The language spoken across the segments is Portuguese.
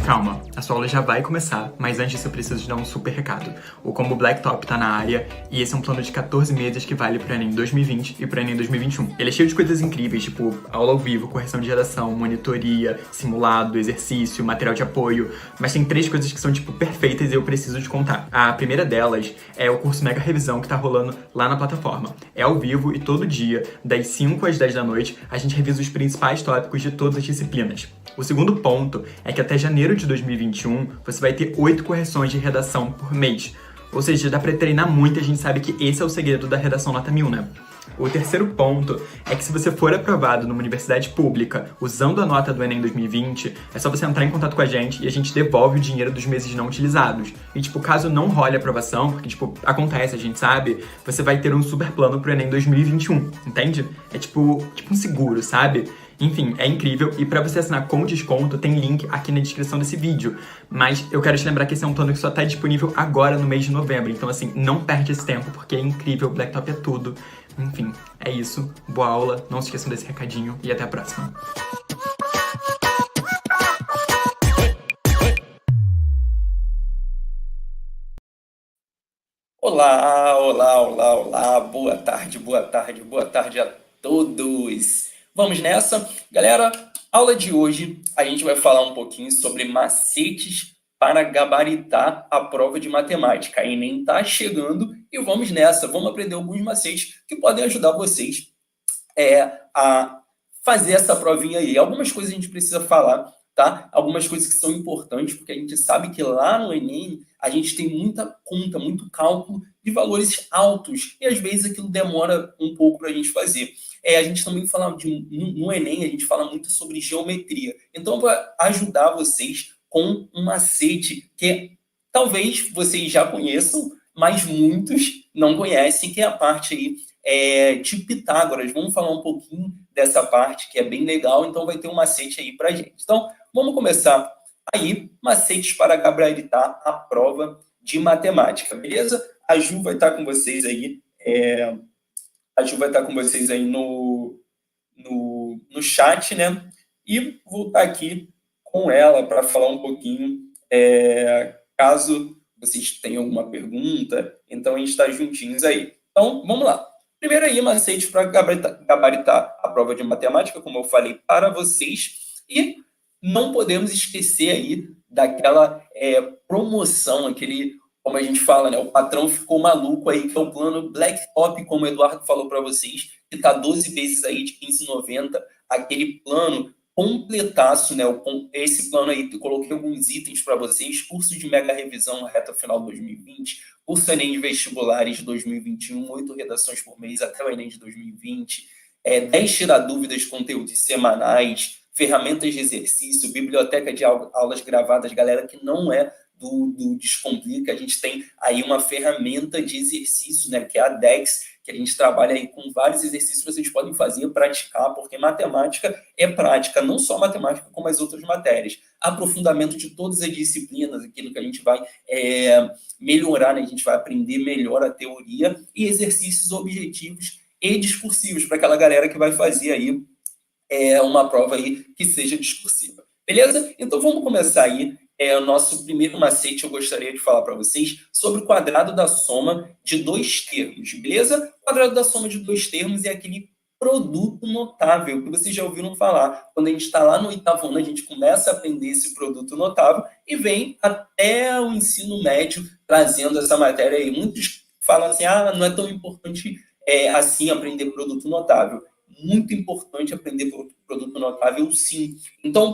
Calma, a sua aula já vai começar, mas antes eu preciso te dar um super recado. O Combo Blacktop tá na área e esse é um plano de 14 meses que vale pro Enem 2020 e pro Enem 2021. Ele é cheio de coisas incríveis, tipo aula ao vivo, correção de redação, monitoria, simulado, exercício, material de apoio, mas tem 3 coisas que são, tipo, perfeitas e eu preciso te contar. A primeira delas é o curso Mega Revisão que tá rolando lá na plataforma. É ao vivo e todo dia, das 5 às 10 da noite, a gente revisa os principais tópicos de todas as disciplinas. O segundo ponto é que até janeiro de 2021 você vai ter 8 correções de redação por mês. Ou seja, dá pra treinar muito e a gente sabe que esse é o segredo da redação nota 1000, né? O terceiro ponto é que se você for aprovado numa universidade pública usando a nota do Enem 2020, é só você entrar em contato com a gente e a gente devolve o dinheiro dos meses não utilizados. E, tipo, caso não role a aprovação, porque, tipo, acontece, a gente sabe, você vai ter um super plano pro Enem 2021, entende? É tipo um seguro, sabe? Enfim, é incrível e pra você assinar com desconto tem link aqui na descrição desse vídeo. Mas eu quero te lembrar que esse é um plano que só tá disponível agora no mês de novembro. Então assim, não perde esse tempo porque é incrível, Blacktop é tudo. Enfim, é isso. Boa aula, não se esqueçam desse recadinho e até a próxima. Olá, olá, olá, olá, boa tarde, boa tarde, boa tarde a todos. Vamos nessa? Galera, aula de hoje a gente vai falar um pouquinho sobre macetes para gabaritar a prova de matemática. A Enem tá chegando e vamos nessa, vamos aprender alguns macetes que podem ajudar vocês a fazer essa provinha aí. Algumas coisas a gente precisa falar, tá? Algumas coisas que são importantes, porque a gente sabe que lá no Enem a gente tem muita conta, muito cálculo de valores altos, e às vezes aquilo demora um pouco para a gente fazer. A gente também fala, no Enem, a gente fala muito sobre geometria. Então, para ajudar vocês com um macete que talvez vocês já conheçam, mas muitos não conhecem, que é a parte aí de Pitágoras. Vamos falar um pouquinho dessa parte que é bem legal, então vai ter um macete aí pra gente. Então, vamos começar aí, macetes para gabaritar a prova de matemática, beleza? A Ju vai estar com vocês aí, a Ju vai estar com vocês aí no chat, né? E vou estar aqui com ela para falar um pouquinho, caso vocês tenham alguma pergunta, então a gente está juntinhos aí. Então, vamos lá. Primeiro aí, macete para gabaritar a prova de matemática, como eu falei para vocês, e não podemos esquecer aí daquela promoção, aquele, como a gente fala, né, o patrão ficou maluco aí, que é o plano Blacktop, como o Eduardo falou para vocês, que está 12 vezes aí de 15,90, aquele plano completaço, né? Esse plano aí, eu coloquei alguns itens para vocês, curso de mega revisão reta final 2020, curso Enem de vestibulares 2021, 8 redações por mês até o Enem de 2020, 10 tiradúvidas, conteúdos semanais, ferramentas de exercício, biblioteca de aulas gravadas, galera que não é do Descomplica, a gente tem aí uma ferramenta de exercício, né, que é a Dex, que a gente trabalha aí com vários exercícios que vocês podem fazer, praticar, porque matemática é prática, não só matemática, como as outras matérias. Aprofundamento de todas as disciplinas, aquilo que a gente vai melhorar, né? A gente vai aprender melhor a teoria e exercícios objetivos e discursivos para aquela galera que vai fazer aí uma prova aí que seja discursiva. Beleza? Então vamos começar aí. O nosso primeiro macete, eu gostaria de falar para vocês sobre o quadrado da soma de 2 termos, beleza? O quadrado da soma de 2 termos é aquele produto notável que vocês já ouviram falar. Quando a gente está lá no oitavo ano, a gente começa a aprender esse produto notável e vem até o ensino médio trazendo essa matéria aí. Muitos falam assim, não é tão importante assim aprender produto notável. Muito importante aprender produto notável, sim. Então,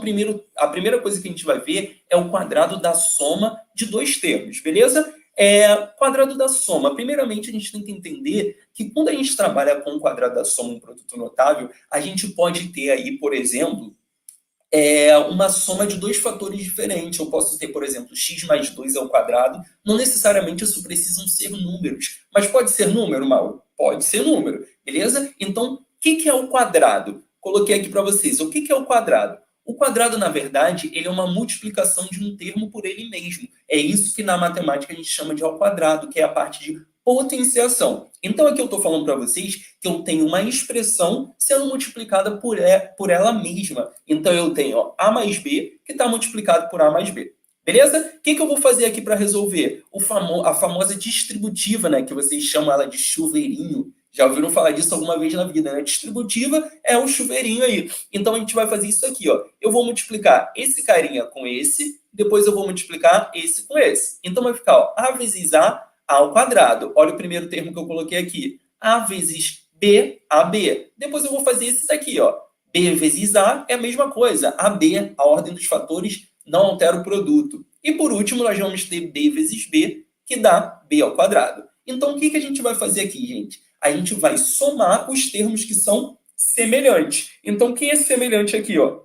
a primeira coisa que a gente vai ver é o quadrado da soma de 2 termos, beleza? Quadrado da soma. Primeiramente, a gente tem que entender que quando a gente trabalha com o quadrado da soma um produto notável, a gente pode ter aí, por exemplo, uma soma de 2 fatores diferentes. Eu posso ter, por exemplo, x mais 2 ao quadrado. Não necessariamente isso precisam ser números. Mas pode ser número, Mauro? Pode ser número, beleza? Então, o que é o quadrado? Coloquei aqui para vocês. O que é o quadrado? O quadrado, na verdade, ele é uma multiplicação de um termo por ele mesmo. É isso que na matemática a gente chama de ao quadrado, que é a parte de potenciação. Então, aqui eu estou falando para vocês que eu tenho uma expressão sendo multiplicada por ela mesma. Então, eu tenho ó, A mais B, que está multiplicado por A mais B. Beleza? O que eu vou fazer aqui para resolver? A famosa distributiva, né? Que vocês chamam ela de chuveirinho. Já ouviram falar disso alguma vez na vida, né? Distributiva é o chuveirinho aí. Então, a gente vai fazer isso aqui, ó. Eu vou multiplicar esse carinha com esse, depois eu vou multiplicar esse com esse. Então, vai ficar, ó, A vezes A ao quadrado. Olha o primeiro termo que eu coloquei aqui. A vezes B, AB. Depois eu vou fazer esse daqui, ó. B vezes A é a mesma coisa. AB, a ordem dos fatores, não altera o produto. E por último, nós vamos ter B vezes B, que dá B ao quadrado. Então, o que a gente vai fazer aqui, gente? A gente vai somar os termos que são semelhantes. Então, quem é semelhante aqui, ó?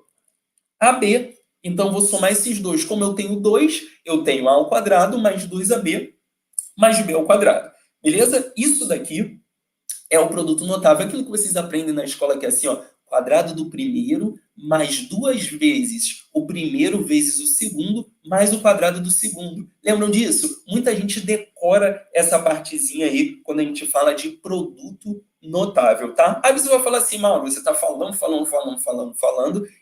AB. Então, vou somar esses dois. Como eu tenho 2, eu tenho A ao quadrado mais 2AB mais B ao quadrado. Beleza? Isso daqui é o produto notável. Aquilo que vocês aprendem na escola que é assim, ó, quadrado do primeiro mais 2 vezes o primeiro vezes o segundo mais o quadrado do segundo. Lembram disso? Muita gente decora essa partezinha aí quando a gente fala de produto notável, tá? Aí você vai falar assim, Mauro, você está falando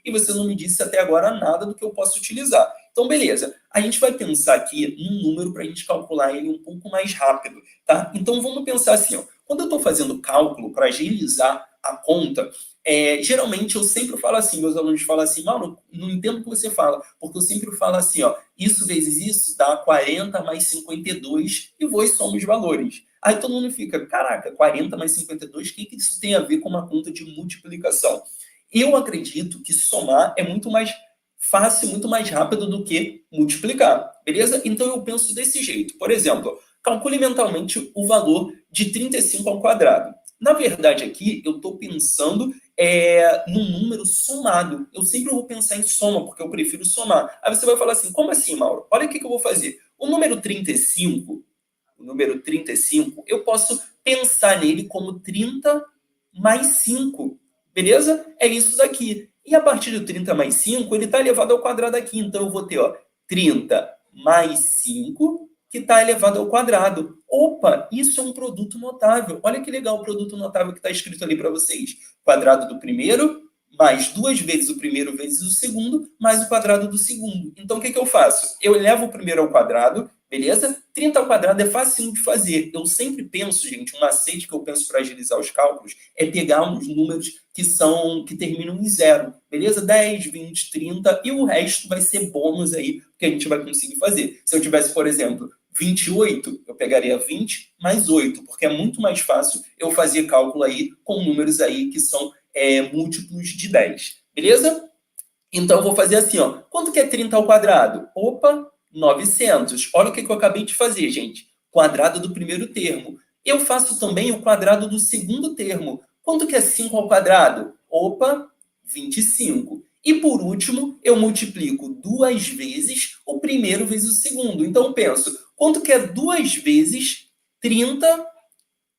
e você não me disse até agora nada do que eu posso utilizar. Então, beleza. A gente vai pensar aqui num número para a gente calcular ele um pouco mais rápido, tá? Então, vamos pensar assim, ó. Quando eu estou fazendo cálculo para agilizar a conta, geralmente eu sempre falo assim, meus alunos falam assim, Mauro, não entendo o que você fala, porque eu sempre falo assim, ó, isso vezes isso dá 40 mais 52 e vou e somo os valores. Aí todo mundo fica, caraca, 40 mais 52, o que isso tem a ver com uma conta de multiplicação? Eu acredito que somar é muito mais fácil, muito mais rápido do que multiplicar, beleza? Então eu penso desse jeito. Por exemplo, calcule mentalmente o valor de 35 ao quadrado. Na verdade, aqui eu estou pensando no número somado. Eu sempre vou pensar em soma, porque eu prefiro somar. Aí você vai falar assim, como assim, Mauro? Olha o que eu vou fazer. O número 35, eu posso pensar nele como 30 mais 5. Beleza? É isso daqui. E a partir do 30 mais 5, ele está elevado ao quadrado aqui. Então, eu vou ter ó, 30 mais 5, que está elevado ao quadrado. Opa, isso é um produto notável. Olha que legal o produto notável que está escrito ali para vocês. Quadrado do primeiro, mais 2 vezes o primeiro vezes o segundo, mais o quadrado do segundo. Então, o que eu faço? Eu elevo o primeiro ao quadrado, beleza? 30 ao quadrado é facinho de fazer. Eu sempre penso, gente, um macete que eu penso para agilizar os cálculos é pegar uns números que terminam em zero, beleza? 10, 20, 30 e o resto vai ser bônus aí que a gente vai conseguir fazer. Se eu tivesse, por exemplo, 28, eu pegaria 20 mais 8, porque é muito mais fácil eu fazer cálculo aí com números aí que são múltiplos de 10, beleza? Então, eu vou fazer assim, ó. Quanto que é 30 ao quadrado? Opa, 900. Olha o que eu acabei de fazer, gente. Quadrado do primeiro termo. Eu faço também o quadrado do segundo termo. Quanto que é 5 ao quadrado? Opa, 25. E, por último, eu multiplico 2 vezes o primeiro vezes o segundo. Então, eu penso, quanto que é 2 vezes 30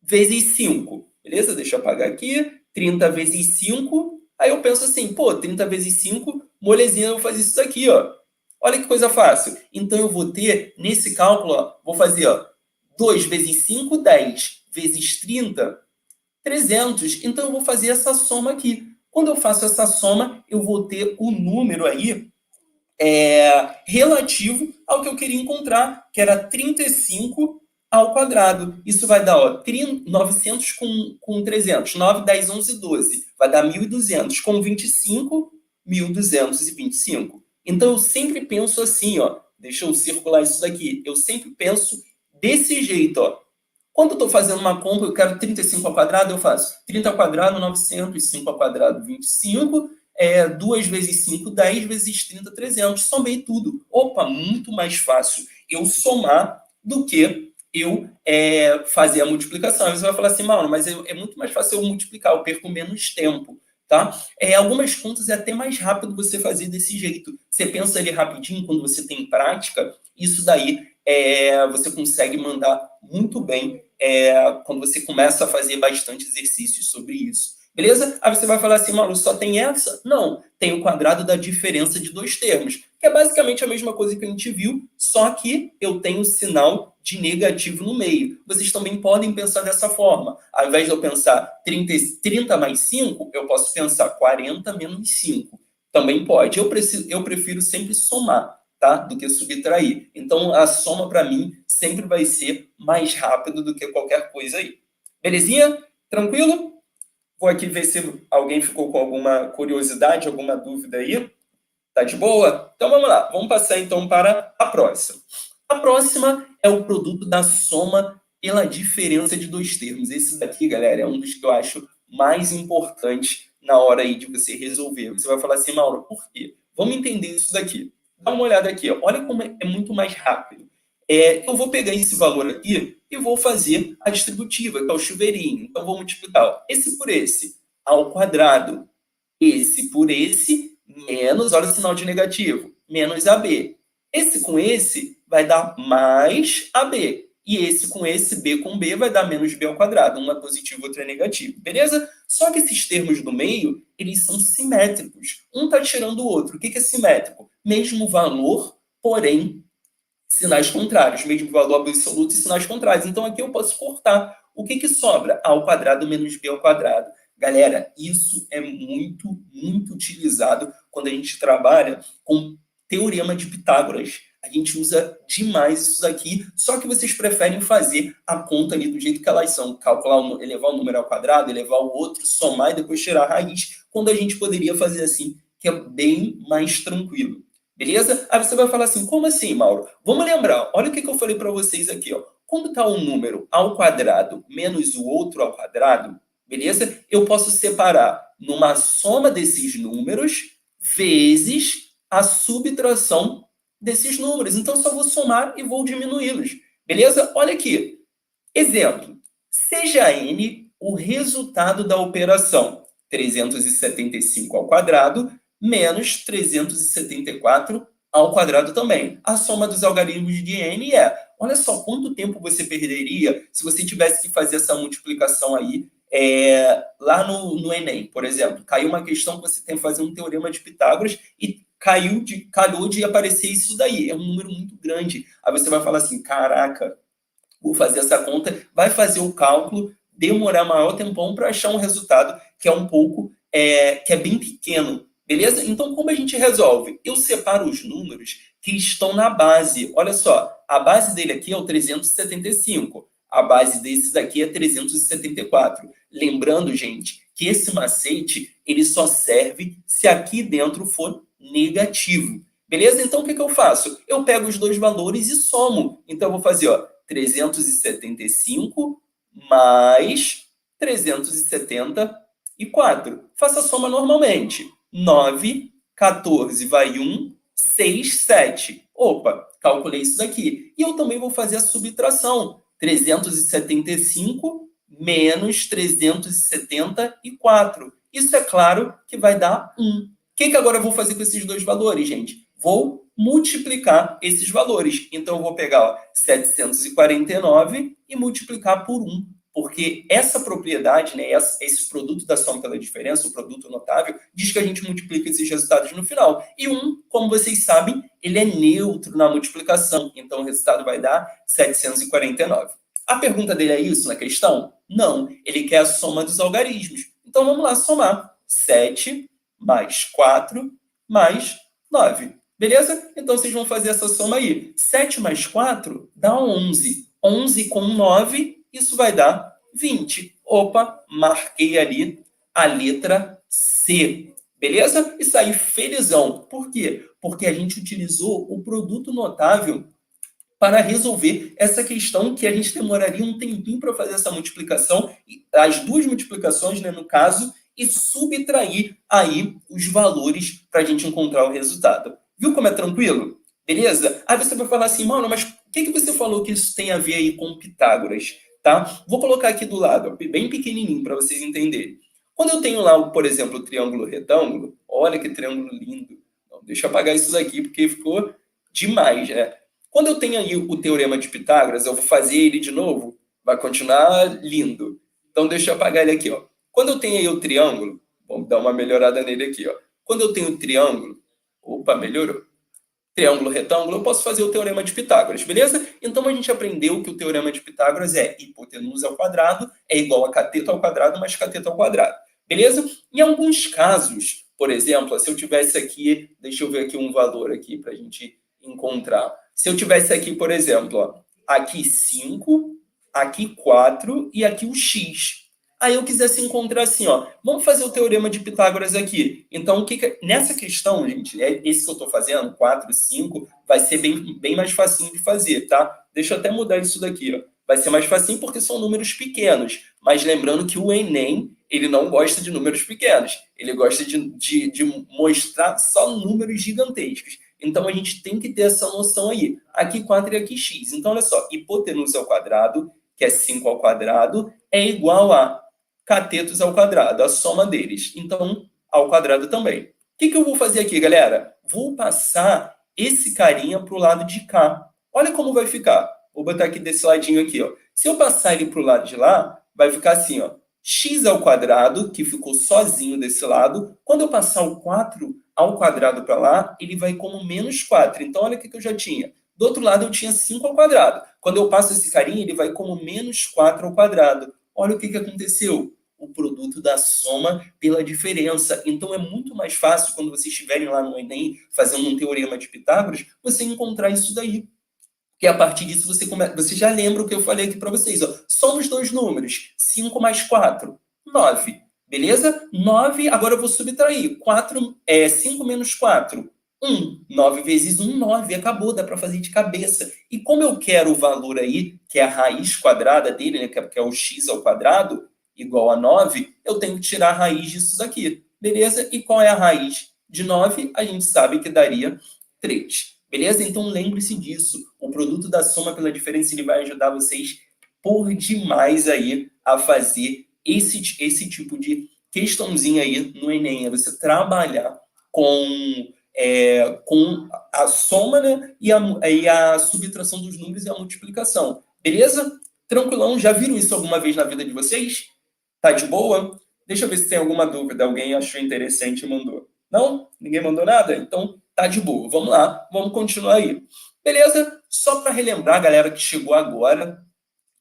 vezes 5? Beleza? Deixa eu apagar aqui. 30 vezes 5. Aí eu penso assim, pô, 30 vezes 5, molezinha, eu vou fazer isso daqui, ó. Olha que coisa fácil. Então, eu vou ter, nesse cálculo, ó, vou fazer, ó, 2 vezes 5, 10. Vezes 30, 300. Então, eu vou fazer essa soma aqui. Quando eu faço essa soma, eu vou ter o número aí relativo ao que eu queria encontrar, que era 35 ao quadrado. Isso vai dar ó, 900 com 300. 9, 10, 11, 12. Vai dar 1.200. Com 25, 1.225. Então, eu sempre penso assim, ó. Deixa eu circular isso daqui. Eu sempre penso desse jeito, ó. Quando eu estou fazendo uma conta, eu quero 35 ao quadrado, eu faço 30 ao quadrado, 900, 5 ao quadrado, 25, 2 vezes 5, 10 vezes 30, 300. Somei tudo. Opa, muito mais fácil eu somar do que eu fazer a multiplicação. Aí você vai falar assim, Mauro, mas é muito mais fácil eu multiplicar, eu perco menos tempo. Tá? Algumas contas é até mais rápido você fazer desse jeito. Você pensa ali rapidinho, quando você tem prática, isso daí você consegue mandar muito bem quando você começa a fazer bastante exercícios sobre isso. Beleza? Aí você vai falar assim, Mauro, só tem essa? Não, tem o quadrado da diferença de dois termos, que é basicamente a mesma coisa que a gente viu, só que eu tenho sinal de negativo no meio. Vocês também podem pensar dessa forma. Ao invés de eu pensar 30 mais 5, eu posso pensar 40 menos 5. Também pode. Eu prefiro sempre somar, tá? Do que subtrair. Então, a soma, para mim, sempre vai ser mais rápido do que qualquer coisa aí. Belezinha? Tranquilo? Vou aqui ver se alguém ficou com alguma curiosidade, alguma dúvida aí. Tá de boa? Então vamos lá. Vamos passar então para a próxima. A próxima é o produto da soma pela diferença de dois termos. Esse daqui, galera, é um dos que eu acho mais importantes na hora aí de você resolver. Você vai falar assim, Mauro, por quê? Vamos entender isso daqui. Dá uma olhada aqui. Ó. Olha como é muito mais rápido. Eu vou pegar esse valor aqui e vou fazer a distributiva, que é o chuveirinho. Então, vou multiplicar ó, esse por esse ao quadrado. Esse por esse, menos, olha o sinal de negativo, menos AB. Esse com esse vai dar mais AB. E esse com esse, B com B, vai dar menos B ao quadrado. Um é positivo, outro é negativo. Beleza? Só que esses termos do meio, eles são simétricos. Um está tirando o outro. O que é simétrico? Mesmo valor, porém sinais contrários, mesmo valor absoluto e sinais contrários. Então, aqui eu posso cortar. O que sobra? A ao quadrado menos B ao quadrado. Galera, isso é muito, muito utilizado quando a gente trabalha com teorema de Pitágoras. A gente usa demais isso daqui, só que vocês preferem fazer a conta ali do jeito que elas são. Calcular, elevar um número ao quadrado, elevar o outro, somar e depois tirar a raiz, quando a gente poderia fazer assim, que é bem mais tranquilo. Beleza? Aí você vai falar assim, como assim, Mauro? Vamos lembrar, olha o que eu falei para vocês aqui. Ó. Quando está um número ao quadrado menos o outro ao quadrado, beleza? Eu posso separar numa soma desses números vezes a subtração desses números. Então, só vou somar e vou diminuí-los. Beleza? Olha aqui. Exemplo. Seja n o resultado da operação 375 ao quadrado menos 374 ao quadrado também. A soma dos algarismos de n é, olha só quanto tempo você perderia se você tivesse que fazer essa multiplicação aí lá no Enem, por exemplo. Caiu uma questão que você tem que fazer um teorema de Pitágoras e calhou de aparecer isso daí. É um número muito grande. Aí você vai falar assim, caraca, vou fazer essa conta, vai fazer o cálculo, demorar maior tempão para achar um resultado que é um pouco, que é bem pequeno. Beleza? Então, como a gente resolve? Eu separo os números que estão na base. Olha só, a base dele aqui é o 375. A base desse daqui é 374. Lembrando, gente, que esse macete ele só serve se aqui dentro for negativo. Beleza? Então, o que eu faço? Eu pego os dois valores e somo. Então, eu vou fazer, ó, 375 mais 374. Faça a soma normalmente. 9, 14 vai 1, 6, 7. Opa, calculei isso daqui. E eu também vou fazer a subtração. 375 menos 374. Isso é claro que vai dar 1. O que agora eu vou fazer com esses dois valores, gente? Vou multiplicar esses valores. Então, eu vou pegar ó, 749 e multiplicar por 1. Porque essa propriedade, né, esse produto da soma pela diferença, o produto notável, diz que a gente multiplica esses resultados no final. E 1, como vocês sabem, ele é neutro na multiplicação. Então, o resultado vai dar 749. A pergunta dele é isso na questão? Não. Ele quer a soma dos algarismos. Então, vamos lá somar. 7 mais 4 mais 9. Beleza? Então, vocês vão fazer essa soma aí. 7 mais 4 dá 11. 11 com 9, isso vai dar 20. Opa, marquei ali a letra C. Beleza? E saí felizão. Por quê? Porque a gente utilizou o produto notável para resolver essa questão que a gente demoraria um tempinho para fazer essa multiplicação, as duas multiplicações, né, no caso, e subtrair aí os valores para a gente encontrar o resultado. Viu como é tranquilo? Beleza? Aí você vai falar assim, mano, mas o que você falou que isso tem a ver aí com Pitágoras? Tá? Vou colocar aqui do lado, bem pequenininho, para vocês entenderem. Quando eu tenho lá, por exemplo, o triângulo retângulo, olha que triângulo lindo. Não, deixa eu apagar isso daqui, porque ficou demais, né? Quando eu tenho aí o teorema de Pitágoras, eu vou fazer ele de novo, vai continuar lindo. Então, deixa eu apagar ele aqui, ó. Quando eu tenho aí o triângulo, vamos dar uma melhorada nele aqui, ó. Quando eu tenho o triângulo, opa, melhorou. Triângulo, retângulo, eu posso fazer o Teorema de Pitágoras, beleza? Então a gente aprendeu que o Teorema de Pitágoras é hipotenusa ao quadrado é igual a cateto ao quadrado mais cateto ao quadrado, beleza? Em alguns casos, por exemplo, se eu tivesse aqui, deixa eu ver aqui um valor aqui para a gente encontrar. Se eu tivesse aqui, por exemplo, ó, aqui 5, aqui 4 e aqui o x. Aí eu quisesse encontrar assim, ó, vamos fazer o Teorema de Pitágoras aqui. Então, nessa questão, gente, esse que eu estou fazendo, 4, 5, vai ser bem mais facinho de fazer, tá? Deixa eu até mudar isso daqui, ó. Vai ser mais facinho porque são números pequenos. Mas lembrando que o Enem, ele não gosta de números pequenos. Ele gosta de mostrar só números gigantescos. Então, a gente tem que ter essa noção aí. Aqui 4 e aqui x. Então, olha só, hipotenusa ao quadrado, que é 5 ao quadrado, é igual a catetos ao quadrado, a soma deles. Então, ao quadrado também. O que eu vou fazer aqui, galera? Vou passar esse carinha para o lado de cá. Olha como vai ficar. Vou botar aqui desse ladinho aqui, ó. Se eu passar ele para o lado de lá, vai ficar assim, ó. X ao quadrado, que ficou sozinho desse lado. Quando eu passar o 4 ao quadrado para lá, ele vai como menos 4. Então, olha o que eu já tinha. Do outro lado, eu tinha 5 ao quadrado. Quando eu passo esse carinha, ele vai como menos 4 ao quadrado. Olha o que aconteceu. O produto da soma pela diferença. Então, é muito mais fácil, quando vocês estiverem lá no Enem, fazendo um teorema de Pitágoras, você encontrar isso daí. Porque a partir disso, você já lembra o que eu falei aqui para vocês. Ó. Soma os dois números. 5 mais 4, 9. Beleza? 9, agora eu vou subtrair. 5 menos 4, 1. 9 vezes 1, 9. Acabou, dá para fazer de cabeça. E como eu quero o valor aí, que é a raiz quadrada dele, né, que é o x ao quadrado, igual a 9, eu tenho que tirar a raiz disso daqui. Beleza? E qual é a raiz de 9? A gente sabe que daria 3. Beleza? Então lembre-se disso. O produto da soma pela diferença ele vai ajudar vocês por demais aí a fazer esse tipo de questãozinha aí no Enem. É você trabalhar com a soma, né, e a subtração dos números e a multiplicação. Beleza? Tranquilão? Já viram isso alguma vez na vida de vocês? Tá de boa? Deixa eu ver se tem alguma dúvida. Alguém achou interessante e mandou. Não? Ninguém mandou nada? Então, tá de boa. Vamos lá. Vamos continuar aí. Beleza? Só para relembrar a galera que chegou agora,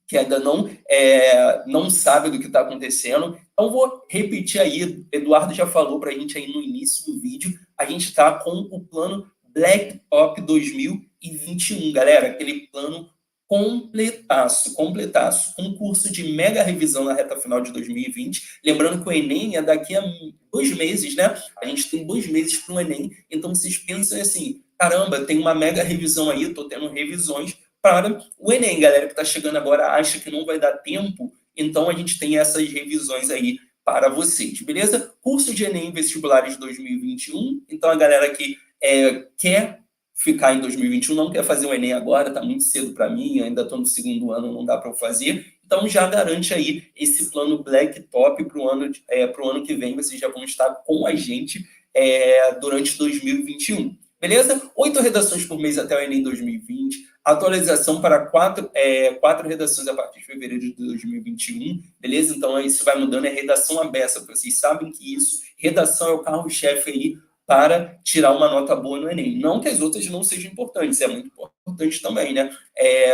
que ainda não sabe do que está acontecendo. Então, vou repetir aí. Eduardo já falou para a gente aí no início do vídeo. A gente está com o plano Blacktop 2021, galera. Aquele plano completaço, com curso de mega revisão na reta final de 2020. Lembrando que o Enem é daqui a 2 meses, né? A gente tem 2 meses para o Enem. Então, vocês pensam assim, caramba, tem uma mega revisão aí, estou tendo revisões para o Enem. Galera que está chegando agora acha que não vai dar tempo, então a gente tem essas revisões aí para vocês, beleza? Curso de Enem Vestibulares 2021. Então, a galera que quer ficar em 2021, não quer fazer o Enem agora, está muito cedo para mim, ainda estou no 2º ano, não dá para eu fazer. Então, já garante aí esse plano Blacktop para o ano que vem. Vocês já vão estar com a gente durante 2021. Beleza? 8 redações por mês até o Enem 2020. Atualização para 4 redações a partir de fevereiro de 2021. Beleza? Então, isso vai mudando. É redação aberta. Vocês sabem que redação é o carro-chefe aí para tirar uma nota boa no Enem. Não que as outras não sejam importantes, é muito importante também, né?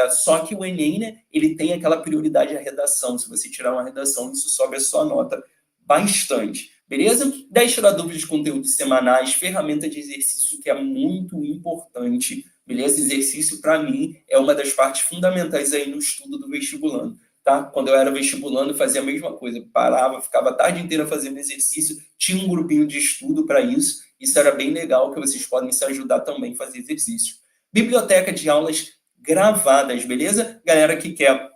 Só que o Enem, né, ele tem aquela prioridade à redação. Se você tirar uma redação, isso sobe a sua nota bastante. Beleza? 10 tirar dúvidas de conteúdos semanais, ferramenta de exercício que é muito importante. Beleza? Exercício, para mim, é uma das partes fundamentais aí no estudo do vestibulando. Tá? Quando eu era vestibulando, eu fazia a mesma coisa. Parava, ficava a tarde inteira fazendo exercício, tinha um grupinho de estudo para isso. Isso era bem legal, que vocês podem se ajudar também a fazer exercício. Biblioteca de aulas gravadas, beleza? Galera que quer,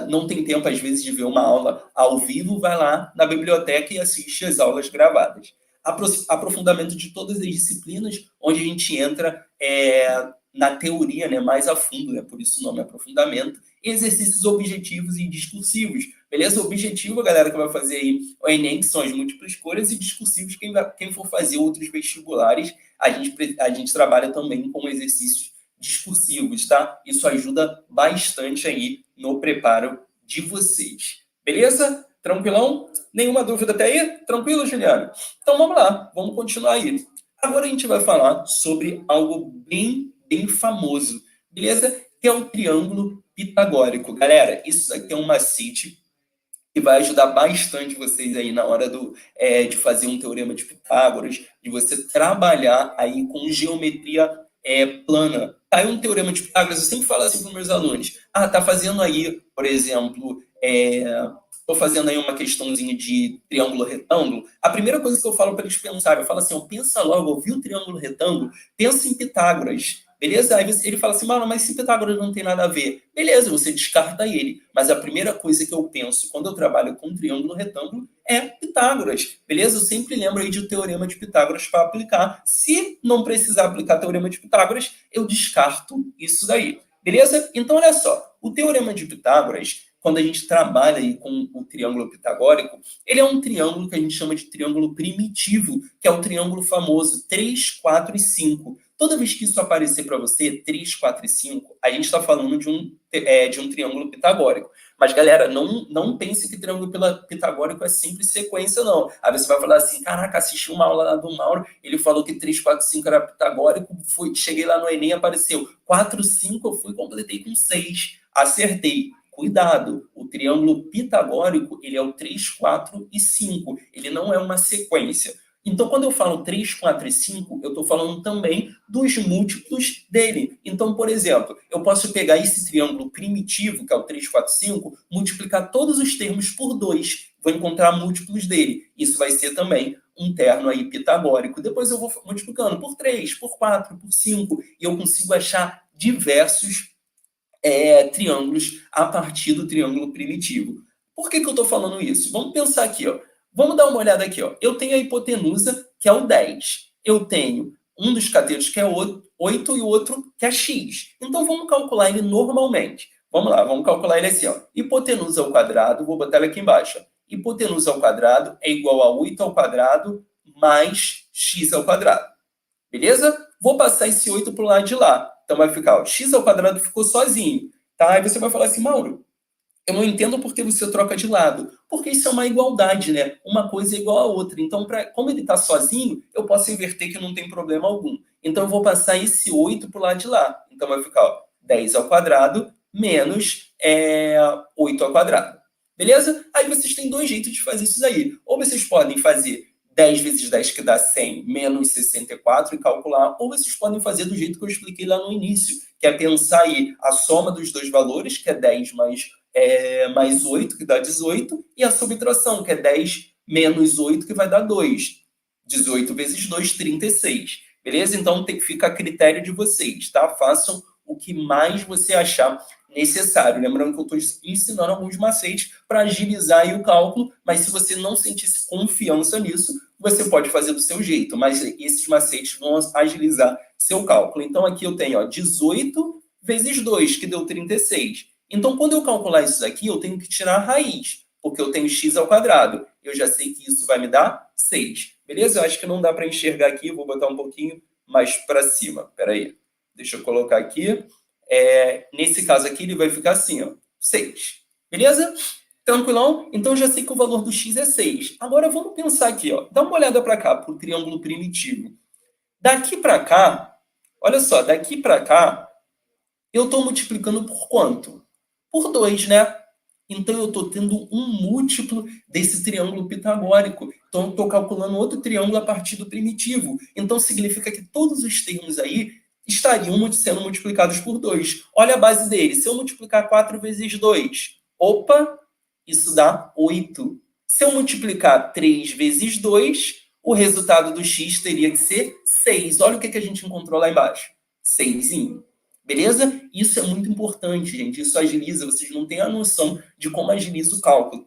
não tem tempo, às vezes, de ver uma aula ao vivo, vai lá na biblioteca e assiste as aulas gravadas. Aprofundamento de todas as disciplinas, onde a gente entra na teoria, né, mais a fundo, né, por isso o nome é aprofundamento. Exercícios objetivos e discursivos. Beleza? Objetivo, a galera que vai fazer aí o Enem, que são as múltiplas escolhas, e discursivos, quem for fazer outros vestibulares, a gente trabalha também com exercícios discursivos, tá? Isso ajuda bastante aí no preparo de vocês. Beleza? Tranquilão? Nenhuma dúvida até aí? Tranquilo, Juliano? Então vamos lá, vamos continuar aí. Agora a gente vai falar sobre algo bem famoso, beleza? Que é o triângulo pitagórico. Galera, isso aqui é um macete que vai ajudar bastante vocês aí na hora de fazer um teorema de Pitágoras, de você trabalhar aí com geometria plana. Tá aí um teorema de Pitágoras, eu sempre falo assim para os meus alunos, tá fazendo aí, por exemplo, estou fazendo aí uma questãozinha de triângulo retângulo, a primeira coisa que eu falo para eles pensarem, eu falo assim, pensa logo, ouviu o triângulo retângulo, pensa em Pitágoras, beleza? Aí ele fala assim, mano, mas se Pitágoras não tem nada a ver. Beleza, você descarta ele. Mas a primeira coisa que eu penso quando eu trabalho com triângulo retângulo é Pitágoras, beleza? Eu sempre lembro aí de o teorema de Pitágoras para aplicar. Se não precisar aplicar teorema de Pitágoras, eu descarto isso daí, beleza? Então, olha só, o teorema de Pitágoras, quando a gente trabalha aí com o triângulo pitagórico, ele é um triângulo que a gente chama de triângulo primitivo, que é o triângulo famoso 3, 4 e 5. Toda vez que isso aparecer para você, 3, 4 e 5, a gente está falando de um triângulo pitagórico. Mas, galera, não pense que triângulo pitagórico é sempre sequência, não. Aí você vai falar assim, caraca, assisti uma aula lá do Mauro, ele falou que 3, 4, 5 era pitagórico, cheguei lá no Enem, apareceu 4, 5, eu fui, completei com 6. Acertei. Cuidado, o triângulo pitagórico, ele é o 3, 4 e 5. Ele não é uma sequência. Então, quando eu falo 3, 4 e 5, eu estou falando também dos múltiplos dele. Então, por exemplo, eu posso pegar esse triângulo primitivo, que é o 3, 4, 5, multiplicar todos os termos por 2. Vou encontrar múltiplos dele. Isso vai ser também um terno aí pitagórico. Depois eu vou multiplicando por 3, por 4, por 5, e eu consigo achar diversos triângulos a partir do triângulo primitivo. Por que eu estou falando isso? Vamos pensar aqui, ó. Vamos dar uma olhada aqui, ó. Eu tenho a hipotenusa, que é o 10. Eu tenho um dos catetos, que é 8, e o outro, que é x. Então, vamos calcular ele normalmente. Vamos lá, vamos calcular ele assim, ó. Hipotenusa ao quadrado, vou botar ele aqui embaixo. Ó. Hipotenusa ao quadrado é igual a 8 ao quadrado mais x ao quadrado. Beleza? Vou passar esse 8 para o lado de lá. Então, vai ficar, ó, x ao quadrado ficou sozinho. Tá? Aí você vai falar assim, Mauro, eu não entendo por que você troca de lado. Porque isso é uma igualdade, né? Uma coisa é igual a outra. Então, como ele está sozinho, eu posso inverter que não tem problema algum. Então, eu vou passar esse 8 para o lado de lá. Então, vai ficar, ó, 10 ao quadrado menos 8 ao quadrado. Beleza? Aí vocês têm dois jeitos de fazer isso aí. Ou vocês podem fazer 10 vezes 10, que dá 100, menos 64 e calcular. Ou vocês podem fazer do jeito que eu expliquei lá no início, que é pensar aí a soma dos dois valores, que é 10 mais 8, que dá 18, e a subtração, que é 10 menos 8, que vai dar 2. 18 vezes 2, 36. Beleza? Então fica a critério de vocês, tá? Façam o que mais você achar necessário. Lembrando que eu estou ensinando alguns macetes para agilizar aí o cálculo, mas se você não sentisse confiança nisso, você pode fazer do seu jeito, mas esses macetes vão agilizar seu cálculo. Então, aqui eu tenho, ó, 18 vezes 2, que deu 36. Então, quando eu calcular isso daqui, eu tenho que tirar a raiz, porque eu tenho x ao quadrado. Eu já sei que isso vai me dar 6. Beleza? Eu acho que não dá para enxergar aqui, vou botar um pouquinho mais para cima. Espera aí. Deixa eu colocar aqui. Nesse caso aqui, ele vai ficar assim, ó, 6. Beleza? Tranquilão? Então, já sei que o valor do x é 6. Agora, vamos pensar aqui, ó. Dá uma olhada para cá, para o triângulo primitivo. Daqui para cá, olha só, daqui para cá, eu estou multiplicando por quanto? Por 2, né? Então, eu estou tendo um múltiplo desse triângulo pitagórico. Então, eu estou calculando outro triângulo a partir do primitivo. Então, significa que todos os termos aí estariam sendo multiplicados por 2. Olha a base dele. Se eu multiplicar 4 vezes 2, opa, isso dá 8. Se eu multiplicar 3 vezes 2, o resultado do x teria que ser 6. Olha o que a gente encontrou lá embaixo. 6. Beleza? Isso é muito importante, gente. Isso agiliza. Vocês não têm a noção de como agiliza o cálculo.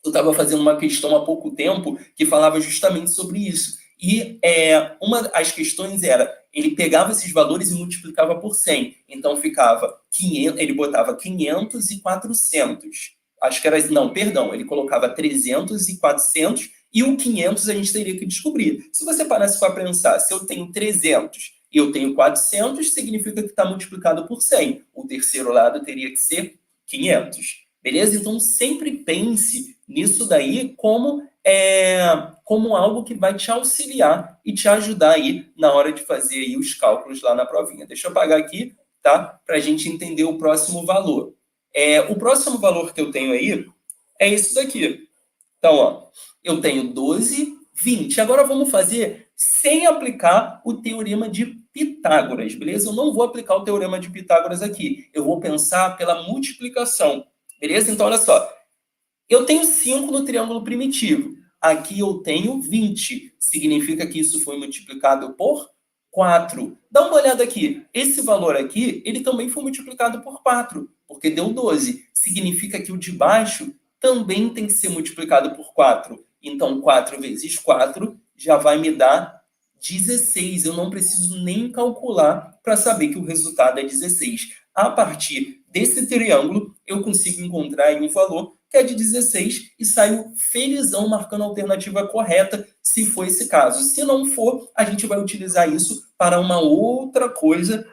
Eu estava fazendo uma questão há pouco tempo que falava justamente sobre isso. E uma das questões era, ele pegava esses valores e multiplicava por 100. Então, ficava 500, ele botava 500 e 400. Acho que era... Não, perdão. Ele colocava 300 e 400. E o 500 a gente teria que descobrir. Se você parasse para pensar, se eu tenho 300 e eu tenho 400, significa que está multiplicado por 100. O terceiro lado teria que ser 500. Beleza? Então, sempre pense nisso daí como algo que vai te auxiliar e te ajudar aí na hora de fazer aí os cálculos lá na provinha. Deixa eu apagar aqui, tá? Para a gente entender o próximo valor. O próximo valor que eu tenho aí é isso daqui. Então, ó, eu tenho 12, 20. Agora vamos fazer sem aplicar o teorema de Pitágoras, beleza? Eu não vou aplicar o teorema de Pitágoras aqui. Eu vou pensar pela multiplicação, beleza? Então, olha só. Eu tenho 5 no triângulo primitivo. Aqui eu tenho 20. Significa que isso foi multiplicado por 4. Dá uma olhada aqui. Esse valor aqui, ele também foi multiplicado por 4, porque deu 12. Significa que o de baixo também tem que ser multiplicado por 4. Então, 4 vezes 4 já vai me dar 16. Eu não preciso nem calcular para saber que o resultado é 16. A partir desse triângulo, eu consigo encontrar aí um valor que é de 16 e saio felizão marcando a alternativa correta, se for esse caso. Se não for, a gente vai utilizar isso para uma outra coisa,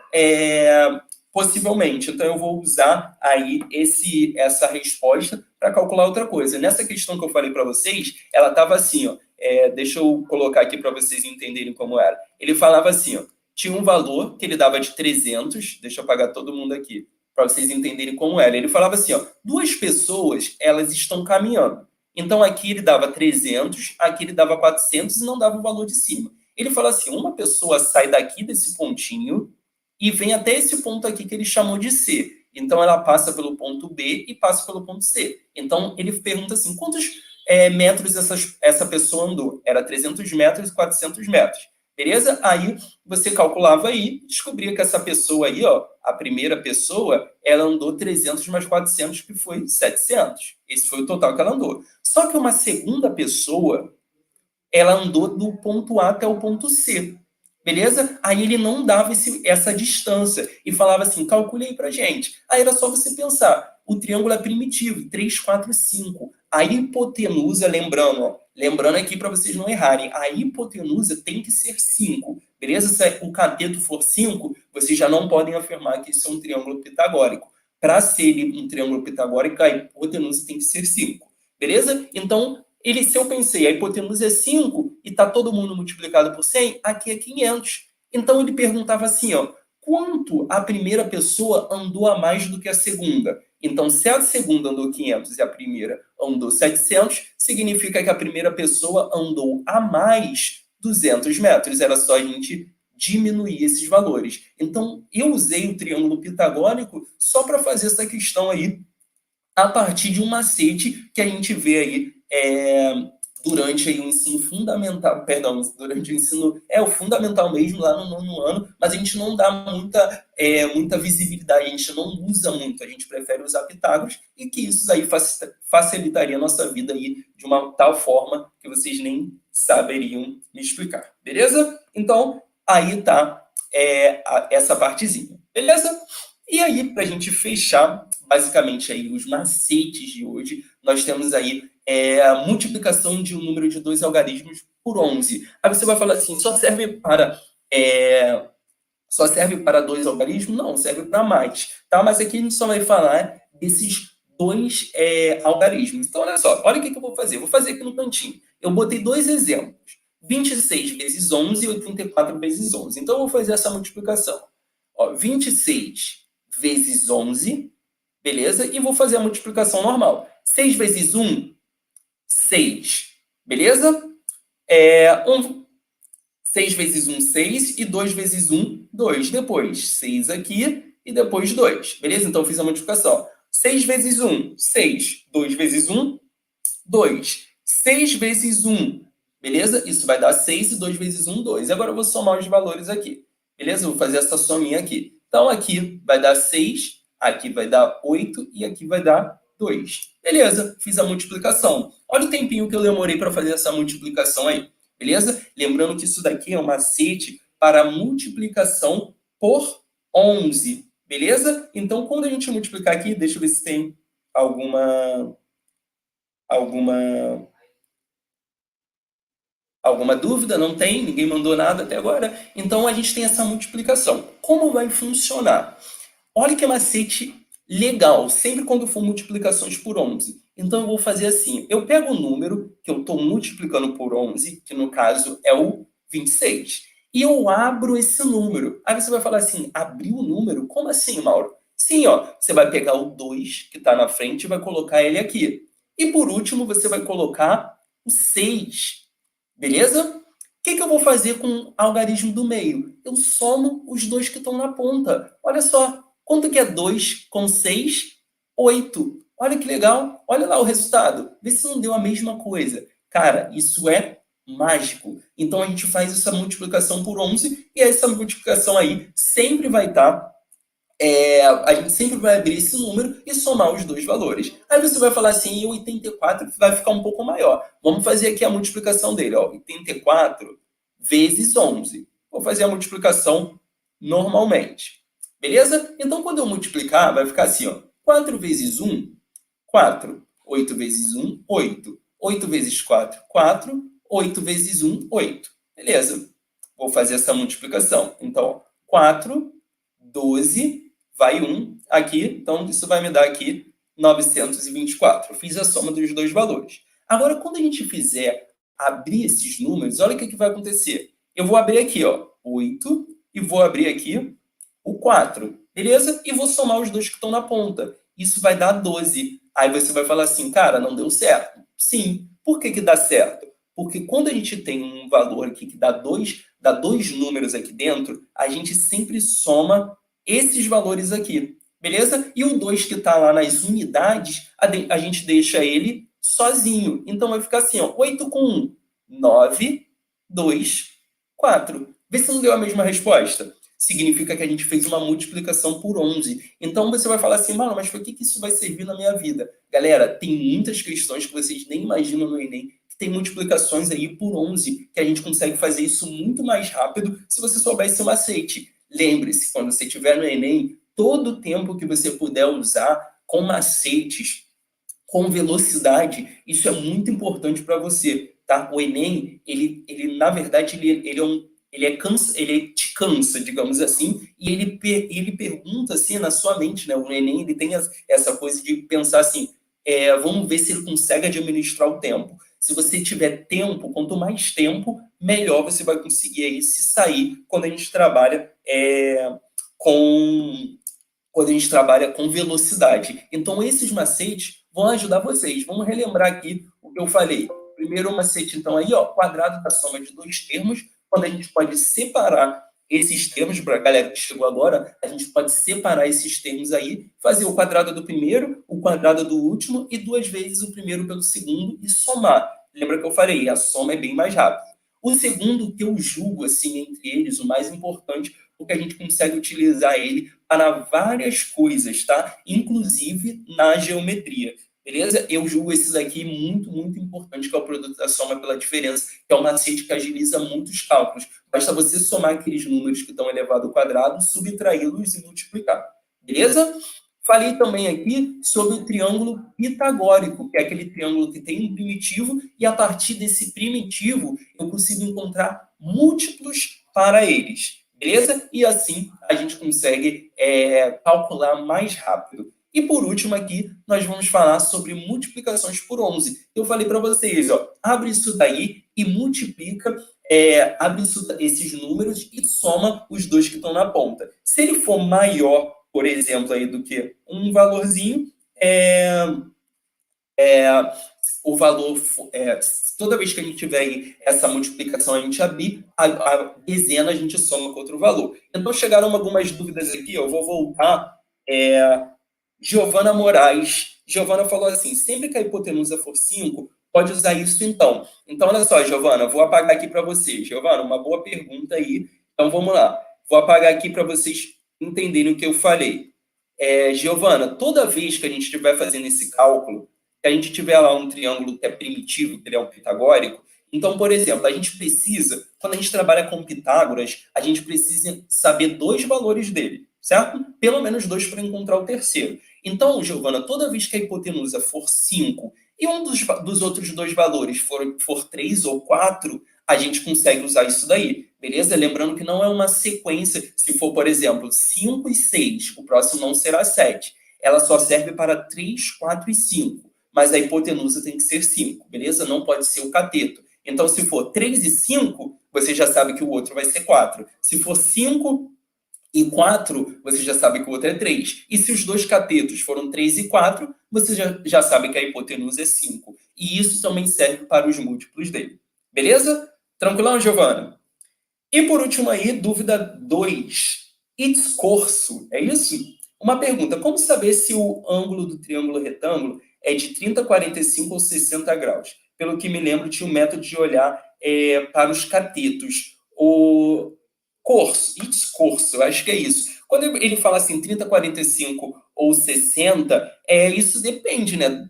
possivelmente. Então, eu vou usar aí essa resposta para calcular outra coisa. Nessa questão que eu falei para vocês, ela estava assim, ó, deixa eu colocar aqui para vocês entenderem como era. Ele falava assim, ó, tinha um valor que ele dava de 300, deixa eu apagar todo mundo aqui, para vocês entenderem como era. Ele falava assim, ó, 2 pessoas, elas estão caminhando. Então, aqui ele dava 300, aqui ele dava 400 e não dava o valor de cima. Ele fala assim, uma pessoa sai daqui desse pontinho e vem até esse ponto aqui que ele chamou de C. Então, ela passa pelo ponto B e passa pelo ponto C. Então, ele pergunta assim, quantos metros essa pessoa andou? Era 300 metros e 400 metros. Beleza? Aí você calculava aí, descobria que essa pessoa aí, ó, a primeira pessoa, ela andou 300 mais 400, que foi 700. Esse foi o total que ela andou. Só que uma segunda pessoa, ela andou do ponto A até o ponto C. Beleza? Aí ele não dava essa distância e falava assim, calcule aí pra gente. Aí era só você pensar, o triângulo é primitivo, 3, 4, 5. A hipotenusa, lembrando aqui para vocês não errarem, a hipotenusa tem que ser 5. Beleza? Se o cateto for 5, vocês já não podem afirmar que isso é um triângulo pitagórico. Para ser um triângulo pitagórico, a hipotenusa tem que ser 5. Beleza? Então, se eu pensei, a hipotenusa é 5 e está todo mundo multiplicado por 100, aqui é 500. Então, ele perguntava assim, ó, quanto a primeira pessoa andou a mais do que a segunda? Então, se a segunda andou 500 e a primeira andou 700, significa que a primeira pessoa andou a mais 200 metros. Era só a gente diminuir esses valores. Então, eu usei o triângulo pitagórico só para fazer essa questão aí, a partir de um macete que a gente vê aí durante aí o ensino fundamental, durante o ensino, o fundamental mesmo, lá no 9º ano, mas a gente não dá muita visibilidade, a gente não usa muito, a gente prefere usar Pitágoras, e que isso aí facilitaria a nossa vida aí de uma tal forma que vocês nem saberiam me explicar, beleza? Então, aí tá essa partezinha, beleza? E aí, para a gente fechar, basicamente, aí os macetes de hoje, nós temos aí a multiplicação de um número de 2 algarismos por 11. Aí você vai falar assim, só serve para 2 algarismos? Não, serve para mais. Tá? Mas aqui a gente só vai falar desses 2 algarismos. Então, olha só, olha o que eu vou fazer. Vou fazer aqui no cantinho. Eu botei 2 exemplos. 26 vezes 11 e 84 vezes 11. Então, eu vou fazer essa multiplicação. Ó, 26 vezes 11, beleza? E vou fazer a multiplicação normal. 6 vezes 1, 6, beleza? 6 vezes 1, 6, e 2 vezes 1, 2. Depois, 6 aqui e depois 2, beleza? Então, eu fiz a multiplicação. 6 vezes 1, 6. 2 vezes 1, 2. 6 vezes 1, beleza? Isso vai dar 6 e 2 vezes 1, 2. Agora eu vou somar os valores aqui, beleza? Eu vou fazer essa sominha aqui. Então, aqui vai dar 6, aqui vai dar 8 e aqui vai dar 2. Beleza, fiz a multiplicação. Olha o tempinho que eu demorei para fazer essa multiplicação aí, beleza? Lembrando que isso daqui é um macete para multiplicação por 11, beleza? Então, quando a gente multiplicar aqui, deixa eu ver se tem alguma dúvida? Não tem? Ninguém mandou nada até agora? Então, a gente tem essa multiplicação. Como vai funcionar? Olha que macete legal, sempre quando for multiplicações por 11. Então, eu vou fazer assim. Eu pego o número que eu estou multiplicando por 11, que no caso é o 26, e eu abro esse número. Aí você vai falar assim, abriu o número? Como assim, Mauro? Sim, ó, você vai pegar o 2 que está na frente e vai colocar ele aqui. E por último, você vai colocar o 6. Beleza? O que eu vou fazer com o algarismo do meio? Eu somo os dois que estão na ponta. Olha só, quanto que é 2 com 6? 8. Olha que legal. Olha lá o resultado. Vê se não deu a mesma coisa. Cara, isso é mágico. Então a gente faz essa multiplicação por 11 e essa multiplicação aí sempre vai estar a gente sempre vai abrir esse número e somar os dois valores. Aí você vai falar assim, e 84 vai ficar um pouco maior. Vamos fazer aqui a multiplicação dele. Ó, 84 vezes 11. Vou fazer a multiplicação normalmente. Beleza? Então, quando eu multiplicar, vai ficar assim. Ó, 4 vezes 1, 4. 8 vezes 1, 8. 8 vezes 4, 4. 8 vezes 1, 8. Beleza. Vou fazer essa multiplicação. Então, 4, 12, vai 1 aqui, então isso vai me dar aqui 924. Eu fiz a soma dos dois valores. Agora, quando a gente fizer abrir esses números, olha o que vai acontecer. Eu vou abrir aqui, ó, 8, e vou abrir aqui o 4, beleza? E vou somar os dois que estão na ponta. Isso vai dar 12. Aí você vai falar assim, cara, não deu certo. Sim. Por que dá certo? Porque quando a gente tem um valor aqui que dá dois números aqui dentro, a gente sempre soma esses valores aqui, beleza? E o 2 que está lá nas unidades, a gente deixa ele sozinho. Então vai ficar assim, ó, 8 com 1, 9, 2, 4. Vê se não deu a mesma resposta. Significa que a gente fez uma multiplicação por 11. Então você vai falar assim, mano, mas por que isso vai servir na minha vida? Galera, tem muitas questões que vocês nem imaginam no Enem, que tem multiplicações aí por 11, que a gente consegue fazer isso muito mais rápido se você souber esse macete. Lembre-se, quando você estiver no Enem, todo o tempo que você puder usar com macetes, com velocidade, isso é muito importante para você, tá? O Enem, ele na verdade, ele te cansa, digamos assim, e ele pergunta assim na sua mente, né? O Enem, ele tem essa coisa de pensar assim, vamos ver se ele consegue administrar o tempo. Se você tiver tempo, quanto mais tempo, melhor você vai conseguir aí se sair quando a gente trabalha com velocidade. Então, esses macetes vão ajudar vocês. Vamos relembrar aqui o que eu falei. Primeiro macete, então, aí, ó, quadrado da soma de dois termos, quando a gente pode separar esses termos, para a galera que chegou agora, a gente pode separar esses termos aí, fazer o quadrado do primeiro, o quadrado do último e 2 vezes o primeiro pelo segundo e somar. Lembra que eu falei? A soma é bem mais rápida. O segundo que eu julgo, assim, entre eles, o mais importante, porque a gente consegue utilizar ele para várias coisas, tá? Inclusive na geometria. Beleza? Eu julgo esses aqui muito, muito importante, que é o produto da soma pela diferença, que é um macete que agiliza muitos cálculos. Basta você somar aqueles números que estão elevado ao quadrado, subtraí-los e multiplicar. Beleza? Falei também aqui sobre o triângulo pitagórico, que é aquele triângulo que tem um primitivo, e a partir desse primitivo eu consigo encontrar múltiplos para eles. Beleza? E assim a gente consegue calcular mais rápido. E por último aqui, nós vamos falar sobre multiplicações por 11. Eu falei para vocês, ó, abre isso daí e multiplica, abre esses números e soma os dois que estão na ponta. Se ele for maior, por exemplo, aí, do que um valorzinho, o valor, toda vez que a gente tiver aí essa multiplicação, a gente abrir, a dezena a gente soma com outro valor. Então chegaram algumas dúvidas aqui, eu vou voltar. Giovana Moraes. Giovana falou assim, sempre que a hipotenusa for 5, pode usar isso então. Então, olha só, Giovana, vou apagar aqui para vocês. Giovana, uma boa pergunta aí. Então, vamos lá. Vou apagar aqui para vocês entenderem o que eu falei. Giovana, toda vez que a gente estiver fazendo esse cálculo, que a gente tiver lá um triângulo que é primitivo, que ele é um pitagórico, então, por exemplo, a gente precisa, quando a gente trabalha com Pitágoras, a gente precisa saber dois valores dele, certo? Pelo menos dois para encontrar o terceiro. Então, Giovana, toda vez que a hipotenusa for 5 e um dos outros dois valores for 3 ou 4, a gente consegue usar isso daí, beleza? Lembrando que não é uma sequência. Se for, por exemplo, 5 e 6, o próximo não será 7. Ela só serve para 3, 4 e 5. mas a hipotenusa tem que ser 5, beleza? Não pode ser o cateto. Então, se for 3 e 5, você já sabe que o outro vai ser 4. Se for 5 e 4, você já sabe que o outro é 3. E se os dois catetos foram 3 e 4, você já sabe que a hipotenusa é 5. E isso também serve para os múltiplos dele. Beleza? Tranquilão, Giovana? E por último aí, dúvida 2. Escorço, é isso? Uma pergunta, como saber se o ângulo do triângulo retângulo é de 30, 45 ou 60 graus? Pelo que me lembro, tinha um método de olhar para os catetos. O escorço, acho que é isso. Quando ele fala assim, 30, 45 ou 60, isso depende, né?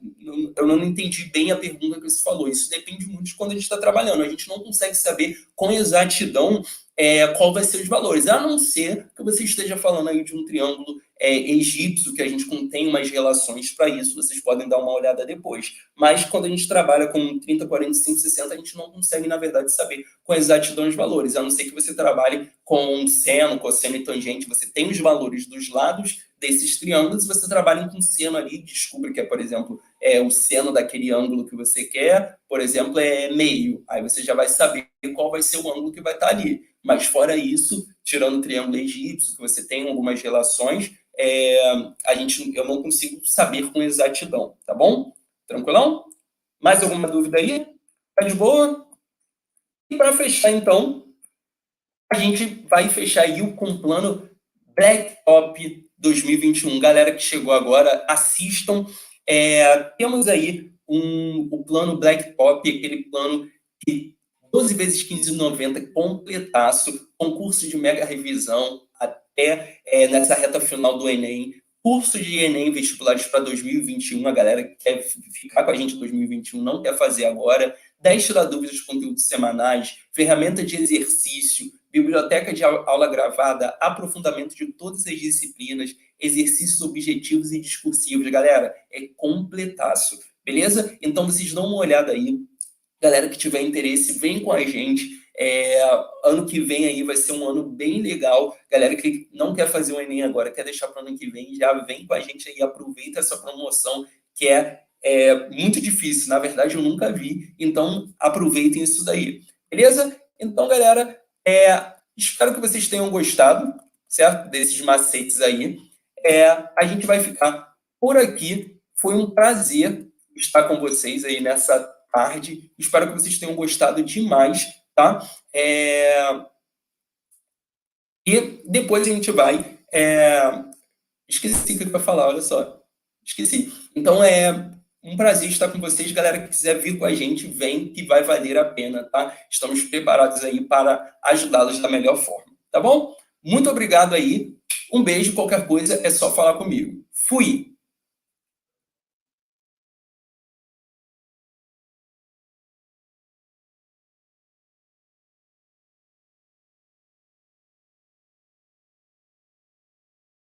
Eu não entendi bem a pergunta que você falou. Isso depende muito de quando a gente está trabalhando. A gente não consegue saber com exatidão qual vai ser os valores, a não ser que você esteja falando aí de um triângulo egípcio, que a gente contém umas relações para isso, vocês podem dar uma olhada depois. Mas quando a gente trabalha com 30, 45, 60, a gente não consegue, na verdade, saber com exatidão os valores, a não ser que você trabalhe com seno, cosseno e tangente, você tem os valores dos lados desses triângulos, e você trabalha com seno ali, descubra que por exemplo, o seno daquele ângulo que você quer, por exemplo, é meio. Aí você já vai saber qual vai ser o ângulo que vai estar ali. Mas fora isso, tirando o triângulo egípcio, que você tem algumas relações, eu não consigo saber com exatidão, tá bom? Tranquilão? Mais alguma dúvida aí? Tá de boa? E para fechar, então, a gente vai fechar aí com o plano Blacktop 2021. Galera que chegou agora, assistam. Temos aí o plano Blacktop, aquele plano de 12 vezes 15,90, completaço, concurso de mega revisão até nessa reta final do Enem, curso de Enem vestibulares para 2021, a galera que quer ficar com a gente em 2021, não quer fazer agora, 10 tiradúvidas de conteúdos semanais, ferramenta de exercício, biblioteca de aula gravada, aprofundamento de todas as disciplinas, exercícios objetivos e discursivos. Galera, é completaço, beleza? Então, vocês dão uma olhada aí. Galera que tiver interesse, vem com a gente. Ano que vem aí vai ser um ano bem legal. Galera que não quer fazer o Enem agora, quer deixar para o ano que vem, já vem com a gente aí, aproveita essa promoção que é muito difícil. Na verdade, eu nunca vi. Então, aproveitem isso daí. Beleza? Então, galera, espero que vocês tenham gostado, certo? Desses macetes aí. A gente vai ficar por aqui. Foi um prazer estar com vocês aí nessa tarde. Espero que vocês tenham gostado demais, tá? E depois a gente vai... Esqueci o que eu ia falar, olha só. Esqueci. Então, um prazer estar com vocês. Galera que quiser vir com a gente, vem, que vai valer a pena, tá? Estamos preparados aí para ajudá-los da melhor forma, tá bom? Muito obrigado aí. Um beijo. Qualquer coisa é só falar comigo. Fui!